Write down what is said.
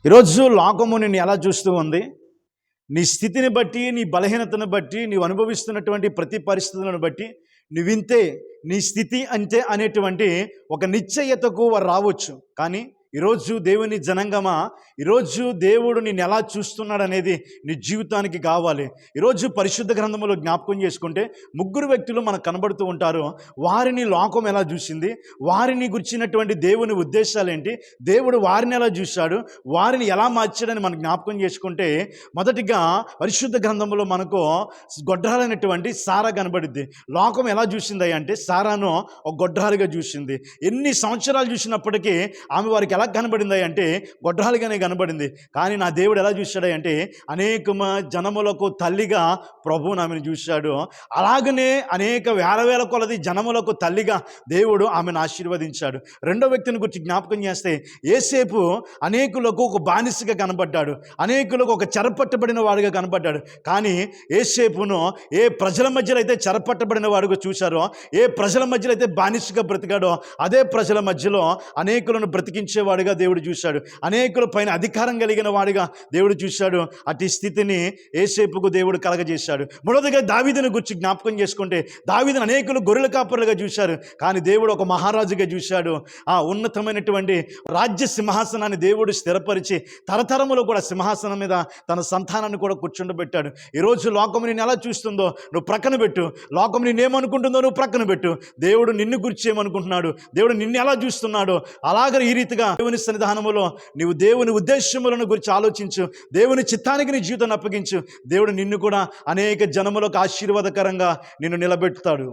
ఈరోజు లోకము నిన్ను ఎలా చూస్తూ ఉంది? నీ స్థితిని బట్టి, నీ బలహీనతను బట్టి, నీవు అనుభవిస్తున్నటువంటి ప్రతి పరిస్థితులను బట్టి నువ్వింతే, నీ స్థితి అంతే అనేటువంటి ఒక నిశ్చయతకు వారు రావచ్చు. కానీ ఈరోజు దేవుని జనంగమా, ఈరోజు దేవుడు నిన్ను ఎలా చూస్తున్నాడు అనేది నీ జీవితానికి కావాలి. ఈరోజు పరిశుద్ధ గ్రంథంలో జ్ఞాపకం చేసుకుంటే ముగ్గురు వ్యక్తులు మనకు కనబడుతూ ఉంటారు. వారిని లోకం ఎలా చూసింది, వారిని గురించినటువంటి దేవుని ఉద్దేశాలు ఏంటి, దేవుడు వారిని ఎలా చూశాడు, వారిని ఎలా మార్చాడని మనం జ్ఞాపకం చేసుకుంటే, మొదటిగా పరిశుద్ధ గ్రంథంలో మనకు గొడ్రాలైనటువంటి సారా కనబడిద్ది. లోకం ఎలా చూసింది అంటే సారాను ఒక గొడ్రాలుగా చూసింది. ఎన్ని సంవత్సరాలు చూసినప్పటికీ ఆమె వారికి ఎలా కనబడింది అంటే గొడ్రాలుగానే కనబడింది. కానీ నా దేవుడు ఎలా చూశాడు అంటే అనేక జనములకు తల్లిగా ప్రభువును ఆమెను చూశాడు. అలాగనే అనేక వేల కొలది జనములకు తల్లిగా దేవుడు ఆమెను ఆశీర్వదించాడు. రెండో వ్యక్తిని గురించి జ్ఞాపకం చేస్తే యేసేపు అనేకులకు ఒక బానిసగా కనబడ్డాడు, అనేకులకు ఒక చెరపట్టబడిన వాడుగా కనబడ్డాడు. కానీ యేసేపును ఏ ప్రజల మధ్యలో అయితే చెరపట్టబడిన వాడుగా చూశారో, ఏ ప్రజల మధ్యలో అయితే బానిసగా బ్రతికాడో, అదే ప్రజల మధ్యలో అనేకులను బ్రతికించేవాడుగా దేవుడు చూశాడు. అనేకుల పైన అధికారం కలిగిన వాడిగా దేవుడు చూశాడు. అటు స్థితిని యేసేపుకు దేవుడు కలగజేశాడు. మొదటిగా దావీదుని గురించి జ్ఞాపకం చేసుకుంటే దావీదుని అనేకులు గొర్రెల కాపరులుగా చూశారు. కానీ దేవుడు ఒక మహారాజుగా చూశాడు. ఆ ఉన్నతమైనటువంటి రాజ్య సింహాసనాన్ని దేవుడు స్థిరపరిచి తరతరములో కూడా సింహాసనం మీద తన సంతానాన్ని కూడా కూర్చుండబెట్టాడు. ఈరోజు లోకం నిన్ను ఎలా చూస్తుందో నువ్వు ప్రక్కన పెట్టు, లోకం నిన్నేమనుకుంటుందో నువ్వు ప్రక్కన పెట్టు. దేవుడు నిన్ను గురించి ఏమనుకుంటున్నాడు, దేవుడు నిన్ను ఎలా చూస్తున్నాడో అలాగ ఈ రీతిగా దేవుని సన్నిధానములో నీవు దేవుని ఉద్దేశములను గురించి ఆలోచించు, దేవుని చిత్తానికి నీ జీవితాన్ని అప్పగించు. దేవుడు నిన్ను కూడా అనేక జనములకు ఆశీర్వాదకరంగా నిన్ను నిలబెడతాడు.